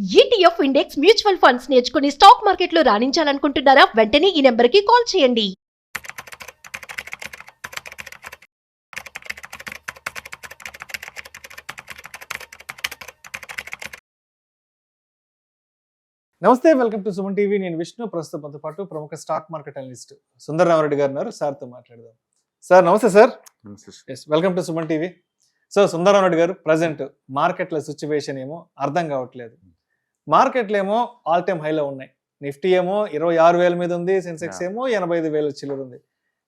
ETF index mutual funds నేర్చుకుని stock మార్కెట్లో రాణించాలనుకుంటున్నారా? వెంటనే ఈ నెంబర్కి కాల్ చేయండి. నమస్తే, వెల్కమ్ టు సుమన్ టీవీ. నేను విష్ణు. ప్రస్తుతం మనతో పాటు ప్రముఖ స్టాక్ మార్కెట్ అనలిస్ట్ సుందరరామరెడ్డి గారు ఉన్నారు. సార్తో మాట్లాడదాం. సార్ నమస్తే. Sir yes, welcome to Suman TV. So Sundararamareddy గారు, ప్రజెంట్ మార్కెట్ల సిచ్యువేషన్ ఏమో అర్థం కావట్లేదు. మార్కెట్లు ఏమో ఆల్ టైమ్ హైలో ఉన్నాయి. నిఫ్టీ ఏమో 26,000 మీద ఉంది, సెన్సెక్స్ ఏమో 85,000 చిల్లర ఉంది.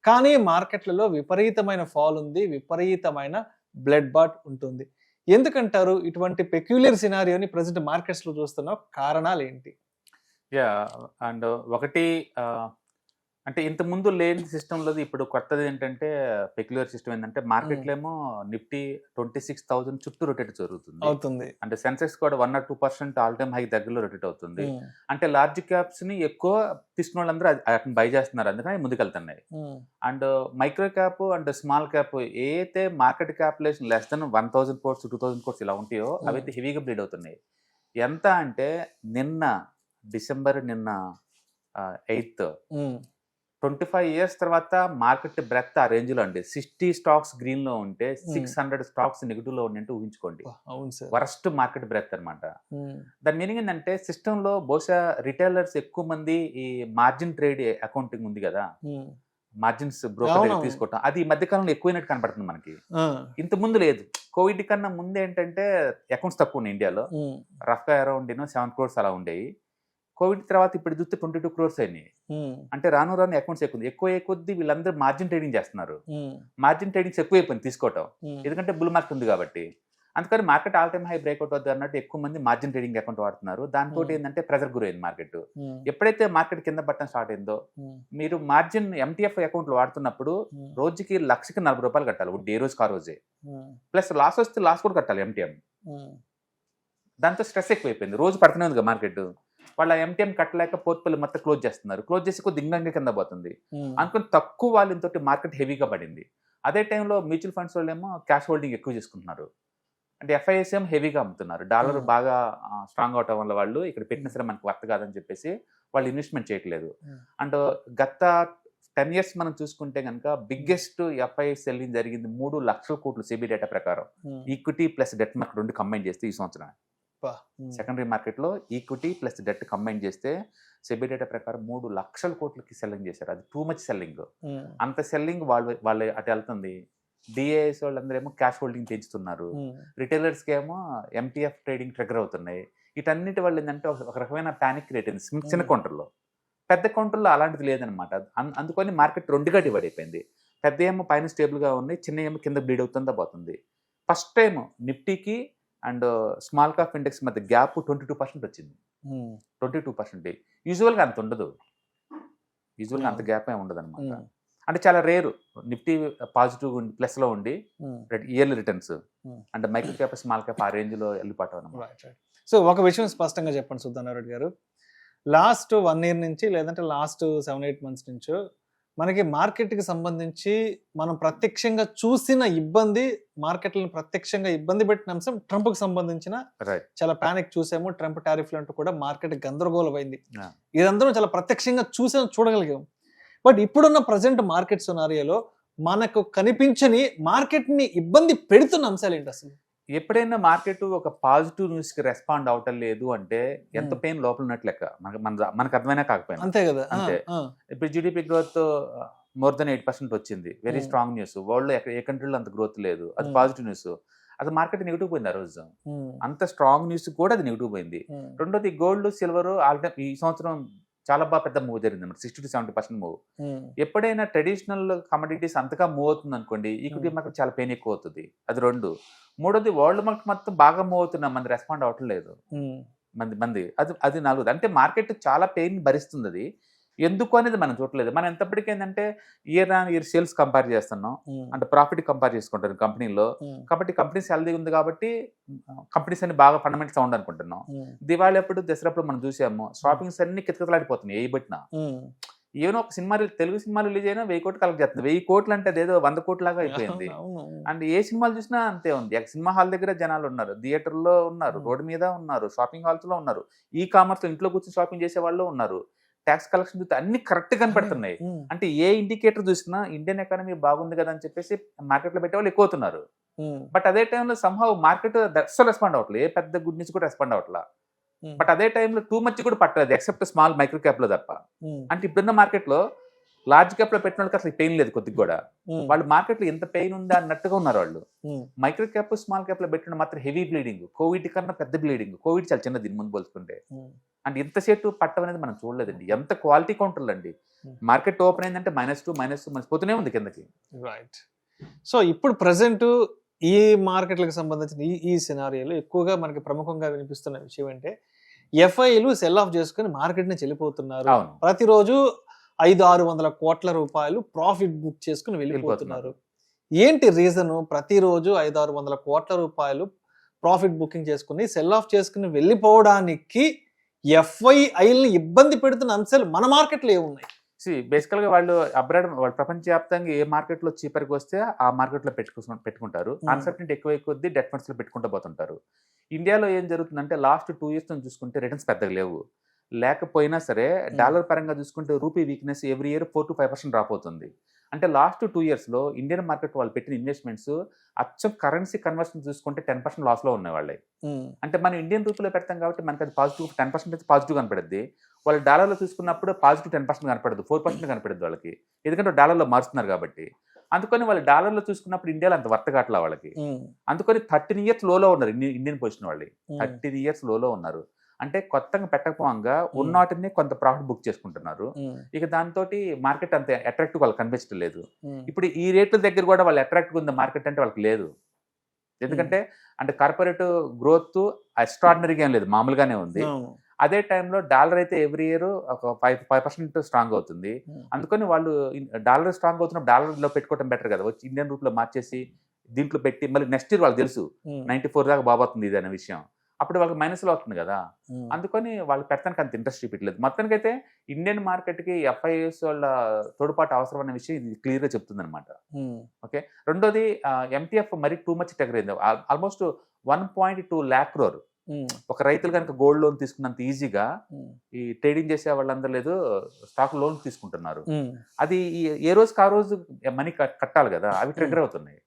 కానీ మార్కెట్లలో విపరీతమైన ఫాల్ ఉంది, విపరీతమైన బ్లడ్ బాట్ ఉంటుంది. ఎందుకంటారు? ఇటువంటి పెక్యులర్ సినారియోని ప్రజెంట్ మార్కెట్స్ లో చూస్తున్న కారణాలు ఏంటి? అండ్ ఒకటి అంటే ఇంత ముందు లేని సిస్టంలో ఇప్పుడు కొత్తది ఏంటంటే పెక్యులర్ సిస్టమ్ ఏంటంటే మార్కెట్లో ఏమో నిఫ్టీ 26,000 చుట్టూ రొటేట్ అవుతుంది. అంటే సెన్సెక్స్ కూడా 1 or 2% ఆల్ టైమ్ హై దగ్గరలో రొటేట్ అవుతుంది. అంటే లార్జ్ క్యాప్స్ ని ఎక్కువ తీసుకున్న వాళ్ళందరూ అట్లా బై చేస్తున్నారు, అందుకని ముందుకెళ్తున్నాయి. And micro cap and small cap ఏదైతే market capitalization less than 1,000 crores 2,000 crores ఇలా ఉంటాయో అవైతే హెవీగా బ్లీడ్ అవుతున్నాయి. ఎంత అంటే డిసెంబర్ 8th 25 years తర్వాత మార్కెట్ బ్రెత్ ఆ రేంజ్ లో అండి. 60 stocks గ్రీన్ లో ఉంటే 600 stocks నెగిటివ్ లో ఉంటే ఊహించుకోండి. వరస్ట్ మార్కెట్ బ్రెత్ అనమాట. దాని మీనింగ్ ఏంటంటే సిస్టమ్ లో బహుశా రిటైలర్స్ ఎక్కువ మంది ఈ మార్జిన్ ట్రేడ్ అకౌంటింగ్ ఉంది కదా, మార్జిన్స్ బ్రోకర్ తీసుకోవటం, అది ఈ మధ్య కాలంలో ఎక్కువైనట్టు కనబడుతుంది మనకి. ఇంత ముందు లేదు. కోవిడ్ కన్నా ముందు ఏంటంటే అకౌంట్స్ తక్కువ ఉన్నాయి ఇండియాలో. రఫ్ గా అరౌండ్ 7 crores అలా ఉండేవి. కోవిడ్ తర్వాత ఇప్పుడు చూస్తే 22 crores అయినాయి. అంటే రాను రాను అకౌంట్స్ ఎక్కువ కొద్ది వీళ్ళందరూ మార్జిన్ ట్రేడింగ్ చేస్తున్నారు. మార్జిన్ ట్రేడింగ్స్ ఎక్కువ అయిపోయింది తీసుకోవటం, ఎందుకంటే బుల్ మార్కెట్ ఉంది కాబట్టి. అందుకని market all time high breakout అవుతుంది అన్నట్టు ఎక్కువ మంది మార్జిన్ ట్రేడింగ్ అకౌంట్ వాడుతున్నారు. దాంతో ఏంటంటే ప్రెజర్ గురైంది మార్కెట్. ఎప్పుడైతే మార్కెట్ కింద పట్టడం స్టార్ట్ అయిందో, మీరు మార్జిన్ ఎంటీఎఫ్ అకౌంట్లు వాడుతున్నప్పుడు రోజుకి 1,40,000 రూపాయలు కట్టాలి వడ్డీ, ఏ రోజుకి ఆ రోజే. ప్లస్ లాస్ వస్తే లాస్ కూడా కట్టాలి ఎంటీఎం. దాంతో స్ట్రెస్ ఎక్కువైపోయింది. రోజు పడుతూనే ఉంది మార్కెట్. వాళ్ళ ఎంటీఎం కట్టలేక పోర్ట్ఫోలియో మొత్తం క్లోజ్ చేస్తున్నారు. క్లోజ్ చేసి కొద్ది దింగంగా కింద పోతుంది. అనుకుని తక్కువ వాళ్ళతో మార్కెట్ హెవీగా పడింది. అదే టైంలో మ్యూచువల్ ఫండ్స్ వాళ్ళు ఏమో క్యాష్ హోల్డింగ్ ఎక్కువ చేసుకుంటున్నారు. అంటే ఎఫ్ఐఎస్ ఏమో హెవీగా అమ్ముతున్నారు. డాలర్ బాగా స్ట్రాంగ్ అవటం వల్ల వాళ్ళు ఇక్కడ పెట్టిన సరే మనకి వర్త్ కాదని చెప్పేసి వాళ్ళు ఇన్వెస్ట్మెంట్ చేయట్లేదు. అండ్ గత 10 years మనం చూసుకుంటే కనుక బిగ్గెస్ట్ ఎఫ్ఐఎస్ సెల్లింగ్ జరిగింది 3 లక్షల కోట్లు సెబీ డేటా ప్రకారం. ఈక్విటీ ప్లస్ డెట్ మార్కెట్ రెండు కంబైన్ చేస్తే ఈ సంవత్సరం సెకండరీ మార్కెట్ లో ఈక్విటీ ప్లస్ డెట్ కంబైన్ చేస్తే సెబీ డేటా ప్రకారం 3 లక్షల కోట్లకి సెల్లింగ్ చేశారు. అది టూ మచ్ సెల్లింగ్. అంత సెల్లింగ్ వాళ్ళు అటు వెళ్తుంది. డిఏఎస్ వాళ్ళందరూ ఏమో క్యాష్ హోల్డింగ్ పెంచుతున్నారు. రిటైలర్స్ కి ఏమో ఎంటీఎఫ్ ట్రేడింగ్ ట్రిగర్ అవుతున్నాయి. వీటన్నిటి వల్ల ఏంటంటే ఒక రకమైన పానిక్ క్రియేట్ అయింది చిన్న కౌంటర్లో. పెద్ద కౌంటర్లో అలాంటిది లేదనమాట. అందుకని మార్కెట్ రెండుగా డివైడ్ అయిపోయింది. పెద్ద ఏమో పైన స్టేబుల్ గా ఉంది, చిన్న ఏమో కింద బ్లీడ్ అవుతుందా పోతుంది. ఫస్ట్ టైం నిఫ్టీకి అండ్ స్మాల్ క్యాప్ ఇండెక్స్ మధ్య గ్యాప్ 22% వచ్చింది. 22%. యూజువల్గా అంత ఉండదు. యూజువల్గా అంత గ్యాప్ ఏమి ఉండదు అనమాట. అంటే చాలా రేరు నిఫ్టీ పాజిటివ్ ప్లస్ లో ఉండి ఇయర్లీ రిటర్న్స్ అంటే మైక్రో క్యాప్ స్మాల్ క్యాప్ ఆ రేంజ్ లో వెళ్ళిపోవటం అనమాట. సో ఒక విషయం స్పష్టంగా చెప్పండి సుధానారెడ్డి గారు, లాస్ట్ 1 year నుంచి లేదంటే లాస్ట్ 7-8 months నుంచో మనకి మార్కెట్కి సంబంధించి మనం ప్రత్యక్షంగా చూసిన ఇబ్బంది, మార్కెట్లను ప్రత్యక్షంగా ఇబ్బంది పెట్టిన అంశం ట్రంప్కి సంబంధించిన చాలా పానిక్ చూసాము. ట్రంప్ టారిఫ్లు అంటూ కూడా మార్కెట్ గందరగోళం అయింది. ఇదంతా చాలా ప్రత్యక్షంగా చూడగలిగాం. బట్ ఇప్పుడున్న ప్రజెంట్ మార్కెట్ సినారియోలో మనకు కనిపించని మార్కెట్ని ఇబ్బంది పెడుతున్న అంశాలు ఏంటి అసలు? ఎప్పుడైనా మార్కెట్ ఒక పాజిటివ్ న్యూస్ కి రెస్పాండ్ అవటం లేదు అంటే ఎంత పెయిన్ లోపల ఉన్నట్లు లెక్క. మనకు అర్థమైనా కాకపోయినా అంతే కదా. అంతే. ఇప్పుడు జీడిపి గ్రోత్ more than 8% వచ్చింది. Very strong news. వరల్డ్ లో ఏ కంట్రీలో అంత గ్రోత్ లేదు, అది పాజిటివ్ న్యూస్. అది మార్కెట్ నెగిటివ్ పోయింది ఆ రోజు. అంత స్ట్రాంగ్ న్యూస్ కూడా అది నెగిటివ్ పోయింది. రెండోది గోల్డ్ సిల్వర్ ఆల్రెడీ ఈ సంవత్సరం చాలా బాగా పెద్ద మూవ్ జరిగింది అనమాట. 60 to 70% మూవ్. ఎప్పుడైనా ట్రెడిషనల్ కమోడిటీస్ అంతగా మూవ్ అవుతుంది అనుకోండి, ఈక్విటీ మార్కెట్ చాలా పెయిన్ ఎక్కువ అవుతుంది. అది 2. మూడోది వరల్డ్ మార్కెట్ మొత్తం బాగా మూవ్ అవుతున్నాం, మంది రెస్పాండ్ అవ్వట్లేదు మంది. అది 4. అంటే మార్కెట్ చాలా పెయిన్ భరిస్తుంది. అది ఎందుకు అనేది మనం చూడలేదు. మనం ఎంతప్పటికీ ఏంటంటే ఇయర్ సేల్స్ కంపేర్ చేస్తున్నాం, అంటే ప్రాఫిట్ కంపేర్ చేసుకుంటారు కంపెనీలో. కాబట్టి కంపెనీస్ హెల్దీ ఉంది కాబట్టి కంపెనీస్ అన్ని బాగా ఫండమెంటల్స్ సౌండ్ అనుకుంటున్నాం. దివాళీ అప్పుడు దసరా అప్పుడు మనం చూసాము షాపింగ్స్ అన్ని కితకితలాడిపోతున్నాయి ఏ బట్టినా. ఈవెన్ ఒక సినిమా తెలుగు సినిమా రిలీజ్ అయినా 1000 కోట్లు కలెక్ట్ చేస్తుంది. 1000 కోట్లు అంటే అదేదో 100 కోట్ల లాగా అయిపోయింది. అండ్ ఏ సినిమాలు చూసినా అంతే ఉంది. సినిమా హాల్ దగ్గర జనాలు ఉన్నారు, థియేటర్లో ఉన్నారు, రోడ్డు మీద ఉన్నారు, షాపింగ్ హాల్స్ లో ఉన్నారు, ఈ కామర్స్ ఇంట్లో కూర్చొని షాపింగ్ చేసే వాళ్ళు ఉన్నారు. ట్యాక్స్ కలెక్షన్ చూస్తే అన్ని కరెక్ట్ కనపడుతున్నాయి. అంటే ఏ ఇండికేటర్ చూసినా ఇండియన్ ఎకానమీ బాగుంది కదా అని చెప్పేసి మార్కెట్ లో పెట్టే వాళ్ళు ఎక్కువ అవుతున్నారు. బట్ అదే టైంలో సంహవ్ మార్కెట్ అస్సలు రెస్పాండ్ అవ్వట్లేదు, ఏ పెద్ద గుడ్ న్యూస్ కూడా రెస్పాండ్ అవ్వట్లా. బట్ అదే టైంలో టూ మచ్ కూడా పట్టలేదు, ఎక్సెప్ట్ స్మాల్ మైక్రో క్యాప్ లో తప్ప. అంటే ఇప్పుడున్న మార్కెట్ లో లార్జ్ క్యాప్ లో పెట్టిన వాళ్ళకి అసలు పెయిన్ లేదు కొద్దిగా కూడా. వాళ్ళు మార్కెట్ లో ఎంత పెయిన్ ఉందా అన్నట్టుగా ఉన్నారు వాళ్ళు. మైక్రో క్యాప్ స్మాల్ క్యాప్ లో పెట్టిన మాత్రం హెవీ బ్లీడింగ్, కోవిడ్ కన్నా పెద్ద బ్లీడింగ్. కోవిడ్ చాలా చిన్నది దీని ముందు పోల్చుకుంటే. అండ్ ఇంత సేటు పట్టం అనేది మనం చూడలేదండి. ఎంత క్వాలిటీ కౌంటర్లు అండి. మార్కెట్ ఓపెన్ అయిందంటే -2 పోతూనే ఉంది కిందకి. రైట్. సో ఇప్పుడు ప్రెసెంట్ ఈ మార్కెట్లకు సంబంధించిన ఈ సినారియోలో ఎక్కువగా మనకి ప్రముఖంగా వినిపిస్తున్న విషయం అంటే ఎఫ్ఐలు సెల్ ఆఫ్ చేసుకుని మార్కెట్ నుంచి వెళ్ళిపోతున్నారు. ప్రతిరోజు 500-600 కోట్ల రూపాయలు ప్రాఫిట్ బుక్ చేసుకుని వెళ్ళిపోతున్నారు. ఏంటి రీజన్? ప్రతిరోజు 500-600 కోట్ల రూపాయలు ప్రాఫిట్ బుకింగ్ చేసుకుని సెల్ ఆఫ్ చేసుకుని వెళ్ళిపోవడానికి ఎఫ్ఐఐల్ని ఇబ్బంది పెడుతున్న అంశాలు మన మార్కెట్లో ఏమున్నాయి? బేసికల్ గా వాళ్ళు అబ్రాడ్, వాళ్ళు ప్రపంచవ్యాప్తంగా ఏ మార్కెట్ లో చీపర్కి వస్తే ఆ మార్కెట్ లో పెట్టుకుంటారు. అన్సర్టనిటీ ఎక్కువ కొద్దీ డెట్ ఫండ్స్ లో పెట్టుకుంటూ పోతుంటారు. ఇండియాలో ఏం జరుగుతుందంటే లాస్ట్ 2 years చూసుకుంటే రిటర్న్స్ పెద్దగా లేవు. లేకపోయినా సరే డాలర్ పరంగా చూసుకుంటే rupee weakness every year 4-5% drop అవుతుంది. అంటే లాస్ట్ 2 years లో ఇండియన్ మార్కెట్ వాళ్ళు పెట్టిన ఇన్వెస్ట్మెంట్స్ అచ్చం కరెన్సీ కన్వర్షన్ చూసుకుంటే 10% లాస్ లో ఉన్నాయి వాళ్ళే. అంటే మనం ఇండియన్ రూపీలో పెడతాం కాబట్టి మనకి అది పాజిటివ్ 10% పాజిటివ్ కనపడుద్ది. వాళ్ళు డాలర్లో చూసుకున్నప్పుడు పాజిటివ్ 10% కనపడదు, 4% కనపడదు వాళ్ళకి, ఎందుకంటే డాలర్లో మారుస్తున్నారు కాబట్టి. అందుకని వాళ్ళు డాలర్లో చూసుకున్నప్పుడు ఇండియాలో అంత వర్త కావట్లా వాళ్ళకి. అందుకని 13 years లోలో ఉన్నారు ఇండియన్ పొజిషన్ వాళ్ళు. 13 years లోలో ఉన్నారు. అంటే కొత్తగా పెట్టకపోగా ఉన్నవాటిని కొంత ప్రాఫిట్ బుక్ చేసుకుంటున్నారు. ఇక దాంతో మార్కెట్ అంత అట్రాక్టివ్ వాళ్ళకి కనిపించలేదు. ఇప్పుడు ఈ రేట్ల దగ్గర కూడా వాళ్ళు అట్రాక్టివ్ ఉంది మార్కెట్ అంటే వాళ్ళకి లేదు. ఎందుకంటే అంటే కార్పొరేట్ గ్రోత్ ఎక్స్ట్రాడినరీగా ఏం లేదు, మామూలుగానే ఉంది. అదే టైంలో డాలర్ అయితే ఎవ్రీ ఇయర్ ఒక 5% స్ట్రాంగ్ అవుతుంది. అందుకని వాళ్ళు డాలర్ స్ట్రాంగ్ అవుతున్నప్పుడు డాలర్లో పెట్టుకోవడం బెటర్ కదా, వచ్చి ఇండియన్ రూపీలో మార్చేసి దీంట్లో పెట్టి మళ్ళీ నెక్స్ట్ ఇయర్ వాళ్ళకి తెలుసు 94 దాకా బాబోతుంది ఇది అనే విషయం, అప్పుడు వాళ్ళకి మైనస్లో అవుతుంది కదా. అందుకని వాళ్ళు పెట్టడానికి అంత ఇంట్రెస్ట్ చూపించలేదు. మొత్తానికి అయితే ఇండియన్ మార్కెట్కి ఎఫ్ఐఎస్ వాళ్ళ తోడ్పాటు అవసరం అనే విషయం ఇది క్లియర్గా చెప్తుంది అనమాట. ఓకే. రెండోది ఎంటీఎఫ్ మరి టూ మచ్ టెగరైంది. ఆల్మోస్ట్ 1.2 lakh crore ఒక రైతులు కనుక గోల్డ్ లోన్ తీసుకున్నంత ఈజీగా ఈ ట్రేడింగ్ చేసే వాళ్ళందరూ లేదు స్టాక్ లోన్ తీసుకుంటున్నారు. అది ఏ రోజుకి ఆ రోజు మనీ కట్టాలి కదా, అవి ట్రిగర్ అవుతున్నాయి.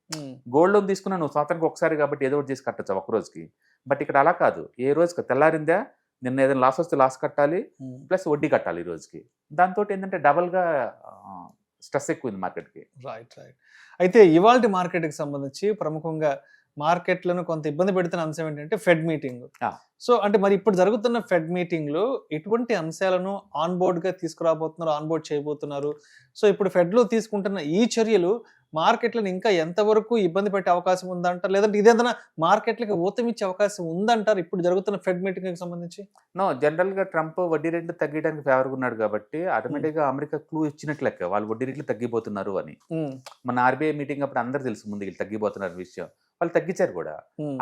గోల్డ్ లోన్ తీసుకున్నా నువ్వు సంవత్సరానికి ఒకసారి కాబట్టి ఏదో ఒకటి చేసి కట్టచ్చు ఒక రోజుకి. బట్ ఇక్కడ అలా కాదు, ఏ రోజుకి తెల్లారిందా నిన్న ఏదైనా లాస్ వస్తే లాస్ కట్టాలి, ప్లస్ వడ్డీ కట్టాలి ఈ రోజుకి. దాంతో ఏంటంటే డబల్గా స్ట్రెస్ ఎక్కువ మార్కెట్కి. రైట్. అయితే ఇవాళ మార్కెట్కి సంబంధించి ప్రముఖంగా మార్కెట్లను కొంత ఇబ్బంది పెడుతున్న అంశం ఏంటంటే ఫెడ్ మీటింగ్. సో అంటే మరి ఇప్పుడు జరుగుతున్న ఫెడ్ మీటింగ్ లో ఎటువంటి అంశాలను ఆన్ బోర్డ్ గా తీసుకురాబోతున్నారు, ఆన్ బోర్డ్ చేయబోతున్నారు? సో ఇప్పుడు ఫెడ్ లో తీసుకుంటున్న ఈ చర్యలు మార్కెట్లను ఇంకా ఎంతవరకు ఇబ్బంది పెట్టే అవకాశం ఉందంటారు, లేదంటే ఇదేదైనా మార్కెట్లకు ఊతమిచ్చే అవకాశం ఉందంటారు ఇప్పుడు జరుగుతున్న ఫెడ్ మీటింగ్ కి సంబంధించి? నో, జనరల్ గా ట్రంప్ వడ్డీ రేట్లు తగ్గడానికి ఫేవర్గా ఉన్నాడు కాబట్టి ఆటోమేటిక్ గా అమెరికా క్లూ ఇచ్చినట్లు లెక్క వాళ్ళు వడ్డీ రేట్లు తగ్గిపోతున్నారు అని. మన ఆర్బీఐ మీటింగ్ అప్పుడు అందరు తెలుసు ముందు వీళ్ళు తగ్గిపోతున్నారు విషయం, వాళ్ళు తగ్గించారు కూడా.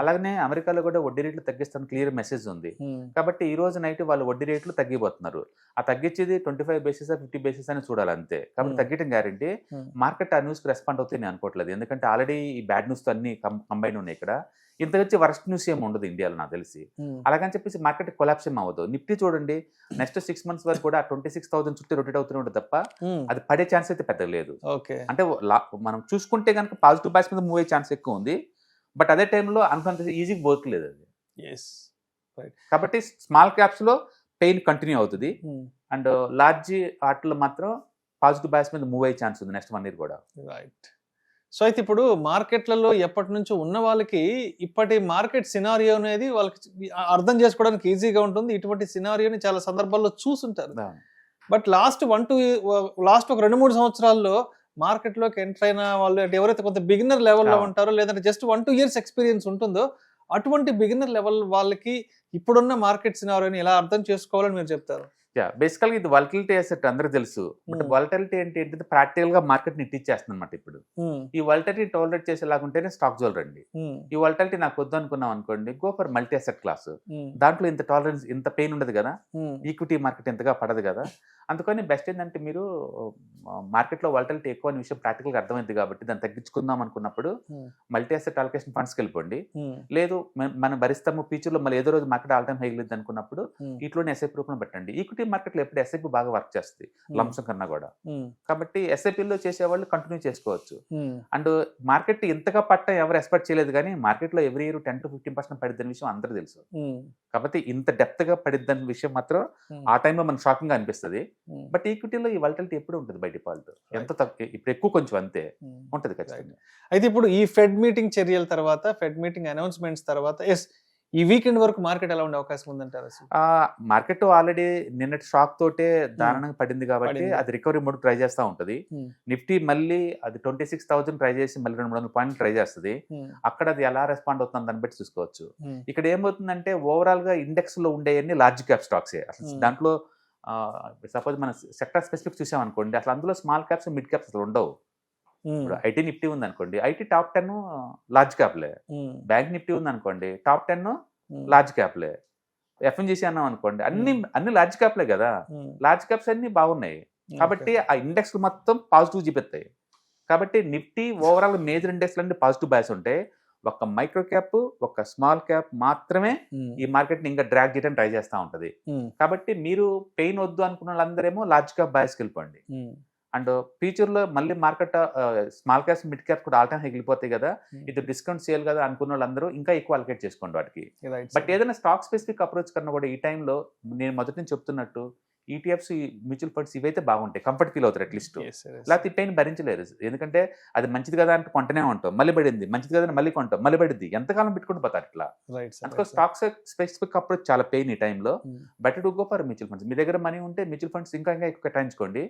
అలాగనే అమెరికాలో కూడా వడ్డీ రేట్లు తగ్గిస్తాను క్లియర్ మెసేజ్ ఉంది. కాబట్టి ఈ రోజు నైట్ వాళ్ళు వడ్డీ రేట్లు తగ్గిపోతున్నారు. ఆ తగ్గించేది 25 basis 50 basis అని చూడాలి అంతే. కాబట్టి తగ్గటం గ్యారంటీ. మార్కెట్ ఆ న్యూస్ కి రెస్పాండ్ అవుతుంది నేను అనుకోవట్లేదు, ఎందుకంటే ఆల్రెడీ ఈ బ్యాడ్ న్యూస్ తో అన్ని కంబైన్ ఉన్నాయి ఇక్కడ. ఇంత వచ్చి వర్స్ట్ న్యూస్ ఏమి ఉండదు ఇండియాలో నాకు తెలిసి. అలాగని చెప్పేసి మార్కెట్ కొలాప్స్ ఏం అవ్వదు. నిఫ్టీ చూడండి నెక్స్ట్ 6 months వరకు కూడా 26,000 చుట్టూ రొటేట్ అవుతూనే ఉంటుంది తప్ప అది పడే ఛాన్స్ అయితే పెద్ద లేదు. అంటే మనం చూసుకుంటే కనుక పాజిటివ్ బైస్ మీద మూవ్ అయ్యే ఛాన్స్ ఎక్కువ ఉంది. బట్ అదే టైంలో అంత ఈజీగా పోట్లేదు అది. కాబట్టి స్మాల్ క్యాప్స్ లో పెయిన్ కంటిన్యూ అవుతుంది. అండ్ లార్జ్ వాటిలో మాత్రం పాజిటివ్ బయాస్ మీద మూవ్ అయ్యే ఛాన్స్ ఉంది నెక్స్ట్ 1 year కూడా. రైట్. సో అయితే ఇప్పుడు మార్కెట్లలో ఎప్పటి నుంచో ఉన్న వాళ్ళకి ఇప్పటి మార్కెట్ సినారియో అనేది వాళ్ళకి అర్థం చేసుకోవడానికి ఈజీగా ఉంటుంది. ఇటువంటి సినారియోని చాలా సందర్భాల్లో చూసుంటారు. బట్ లాస్ట్ ఒక 2-3 సంవత్సరాల్లో మార్కెట్లోకి ఎంటర్ అయిన వాళ్ళు అంటే ఎవరైతే కొంత బిగినర్ లెవెల్లో ఉంటారో, లేదంటే జస్ట్ 1-2 years ఎక్స్పీరియన్స్ ఉంటుందో, అటువంటి బిగినర్ లెవెల్ వాళ్ళకి ఇప్పుడున్న మార్కెట్ సినారియోని ఎలా అర్థం చేసుకోవాలని మీరు చెప్తారు? బేసికల్గా ఇది వాలటిలిటీ అసెట్ అందరికీ తెలుసు. బట్ వాలటిలిటీ ఏంటంటే ప్రాక్టికల్ గా మార్కెట్ ని ఇచ్చేస్తుంది అనమాట. ఇప్పుడు ఈ వాలటిలిటీ టాలరేట్ చేసేలాగా ఉంటేనే స్టాక్ జోల్ రండి. ఈ వాలటిలిటీ నాకు వద్దు అనుకున్నాం అనుకోండి, go for multi asset class. దాంట్లో ఇంత టాలరెన్స్, ఇంత పెయిన్ ఉండదు కదా, ఈక్విటీ మార్కెట్ ఇంతగా పడదు కదా. అందుకని బెస్ట్ ఏంటంటే మీరు మార్కెట్లో వాలటిలిటీ ఎక్కువ అనే విషయం ప్రాక్టికల్గా అర్థమైంది కాబట్టి దాన్ని తగ్గించుకుందాం అనుకున్నప్పుడు మల్టీ అసెట్ అలొకేషన్ ఫండ్స్కి వెళ్ళిపోండి. లేదు మనం భరిస్తాము ఫ్యూచర్లో మళ్ళీ ఏదో రోజు మార్కెట్ ఆల్ టైమ్ హై వెళ్ళింది అనుకున్నప్పుడు ఇట్లోనే ఎస్ఐపి రూపంలో పెట్టండి. ఈక్విటీ మార్కెట్లో ఎప్పుడు ఎస్ఐపి బాగా వర్క్ చేస్తుంది లంసం కన్నా కూడా. కాబట్టి ఎస్ఐపిలో చేసేవాళ్ళు కంటిన్యూ చేసుకోవచ్చు. అండ్ మార్కెట్ ఇంతగా పట్టడం ఎవరు ఎక్స్పెక్ట్ చేయలేదు, కానీ మార్కెట్లో ఎవ్రీ ఇయర్ 10 to 15% పడిద్దని విషయం అందరూ తెలుసు. కాబట్టి ఇంత డెప్త్ గా పడిద్దని విషయం మాత్రం ఆ టైంలో మనకు షాకింగ్ గా అనిపిస్తుంది. బట్ ఈక్విటీలో ఈ వాలటిలిటీ ఎప్పుడు ఉంటుంది బై డిఫాల్ట్. ఎంత తక్కువ ఇప్పుడు ఎక్కువ కొంచెం అంతే ఉంటుంది ఖచ్చితంగా. అయితే ఇప్పుడు ఈ ఫెడ్ మీటింగ్ చర్యల తర్వాత, ఫెడ్ మీటింగ్ అనౌన్స్మెంట్స్ తర్వాత ఈ వీకెండ్ వరకు మార్కెట్ ఎలా ఉండే అవకాశం ఉందంటారు? మార్కెట్ ఆల్రెడీ నిన్నటి షాక్ తోటే దారుణంగా పడింది కాబట్టి అది రికవరీ మోడ్ ట్రై చేస్తూ ఉంటది. నిఫ్టీ మళ్ళీ అది 26,000 ట్రై చేసి మళ్ళీ 200 పాయింట్లు ట్రై చేస్తుంది. అక్కడ అది ఎలా రెస్పాండ్ అవుతుంది దాన్ని బట్టి చూసుకోవచ్చు. ఇక్కడ ఏమవుతుందంటే ఓవరాల్ గా ఇండెక్స్ లో ఉండేవన్నీ లార్జ్ క్యాప్ స్టాక్స్. దాంట్లో సపోజ్ మన సెక్టర్ స్పెసిఫిక్ చూసాం అనుకోండి, అసలు అందులో స్మాల్ క్యాప్స్ మిడ్ క్యాప్స్ అసలు ఉండవు. ఇప్పుడు ఐటీ నిఫ్టీ ఉంది అనుకోండి, ఐటీ టాప్ 10 లార్జ్ క్యాప్లే. బ్యాంక్ నిఫ్టీ ఉంది అనుకోండి, టాప్ 10 లార్జ్ క్యాప్లే. ఎఫ్ఎన్జీసీ అన్నాం అనుకోండి, అన్ని లార్జ్ క్యాప్లే కదా. లార్జ్ క్యాప్స్ అన్ని బాగున్నాయి కాబట్టి ఆ ఇండెక్స్ మొత్తం పాజిటివ్ చూపిస్తాయి. కాబట్టి నిఫ్టీ ఓవరాల్ మేజర్ ఇండెక్స్ అన్ని పాజిటివ్ బయాస్ ఉంటాయి. ఒక మైక్రో క్యాప్, ఒక స్మాల్ క్యాప్ మాత్రమే ఈ మార్కెట్ ని ఇంకా డ్రాగ్ చేయడం ట్రై చేస్తూ ఉంటది. కాబట్టి మీరు పెయిన్ వద్దు అనుకున్న వాళ్ళందరేమో లార్జ్ క్యాప్ బయాస్కి వెళ్ళిపోండి. అండ్ ఫ్యూచర్ లో మళ్ళీ market small caps mid caps కూడా ఆల్ టైమ్ వెళ్ళిపోతాయి కదా, ఇది డిస్కౌంట్ సేల్ కదా అనుకున్న వాళ్ళందరూ ఇంకా ఎక్కువ అలకేట్ చేసుకోండి వాటికి. బట్ ఏదైనా స్టాక్ స్పెసిఫిక్ అప్రోచ్ కన్నా కూడా ఈ టైంలో నేను మొదటి నుంచి చెప్తున్నట్టు ఈటీఎఫ్స్, మ్యూచువల్ ఫండ్స్ ఇవైతే బాగుంటాయి, కంఫర్ట్ ఫీల్ అవుతారు అట్లీస్ట్. లేకపోతే ఈ పెయిన్ భరించలేరు. ఎందుకంటే అది మంచిది కదా అంటే కొంటనే ఉంటాం, మళ్ళీ పడింది, మంచిది కదా మళ్ళీ కొంటాం, మళ్ళీ పడింది, ఎంతకాలం పెట్టుకుంటూ పోతారు ఇట్లా. అందుకో స్టాక్స్ స్పెసిఫిక్ అప్రోచ్ చాలా పెయిన్ ఈ టైంలో. Better to go for mutual funds. మీ దగ్గర మనీ ఉంటే మ్యూచువల్ ఫండ్స్ ఇంకా ఎక్కువ కేటాయించుకోండి.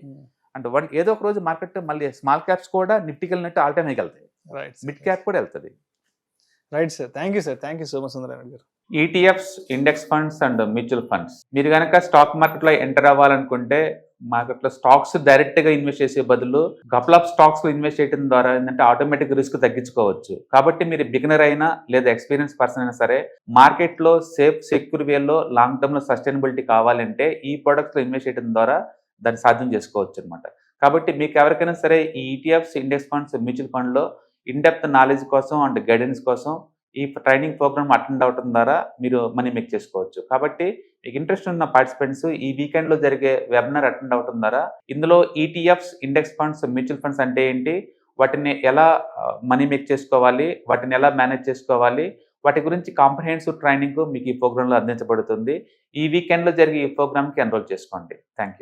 అండ్ ఏదో ఒక రోజు మార్కెట్ మళ్ళీ స్మాల్ క్యాప్స్ కూడా నిఫ్టీకి వెళ్ళినట్టు ఆల్ టైమ్ వెళ్తాయి, మిడ్ క్యాప్ కూడా వెళ్తుంది. Right sir, thank you sir, thank you so much Sundararao గారు. ETFs, index funds and mutual funds మీరు కనుక స్టాక్ మార్కెట్లో ఎంటర్ అవ్వాలనుకుంటే మార్కెట్లో స్టాక్స్ డైరెక్ట్ గా ఇన్వెస్ట్ చేసే బదులు కపుల్ ఆఫ్ స్టాక్స్ లో ఇన్వెస్ట్ చేయడం ద్వారా ఏంటంటే ఆటోమేటిక్ రిస్క్ తగ్గించుకోవచ్చు. కాబట్టి మీరు బిగినర్ అయినా లేదా ఎక్స్పీరియన్స్ పర్సన్ అయినా సరే మార్కెట్ లో సేఫ్ సెక్యూర్ వేలో లాంగ్ టర్మ్ లో సస్టైనబిలిటీ కావాలంటే ఈ ప్రొడక్ట్స్ లో ఇన్వెస్ట్ చేయడం ద్వారా దాన్ని సాధ్యం చేసుకోవచ్చు అనమాట. కాబట్టి మీకు ఎవరికైనా సరే ఈ ETFs, index funds, mutual fund లో ఇన్డెప్త్ నాలెడ్జ్ కోసం అండ్ గైడెన్స్ కోసం ఈ ట్రైనింగ్ ప్రోగ్రామ్ అటెండ్ అవడం ద్వారా మీరు మనీ మేక్ చేసుకోవచ్చు. కాబట్టి మీకు ఇంట్రెస్ట్ ఉన్న పార్టిసిపెంట్స్ ఈ వీకెండ్ లో జరిగే వెబినార్ అటెండ్ అవడం ద్వారా ఇందులో ETFs, index funds, mutual funds అంటే ఏంటి, వాటిని ఎలా మనీ మేక్ చేసుకోవాలి, వాటిని ఎలా మేనేజ్ చేసుకోవాలి, వాటి గురించి కాంప్రహెన్సివ్ ట్రైనింగ్ మీకు ఈ ప్రోగ్రామ్ లో అందించబడుతుంది. ఈ వీకెండ్ లో జరిగే ఈ ప్రోగ్రామ్ కి ఎన్రోల్ చేసుకోండి. Thank you.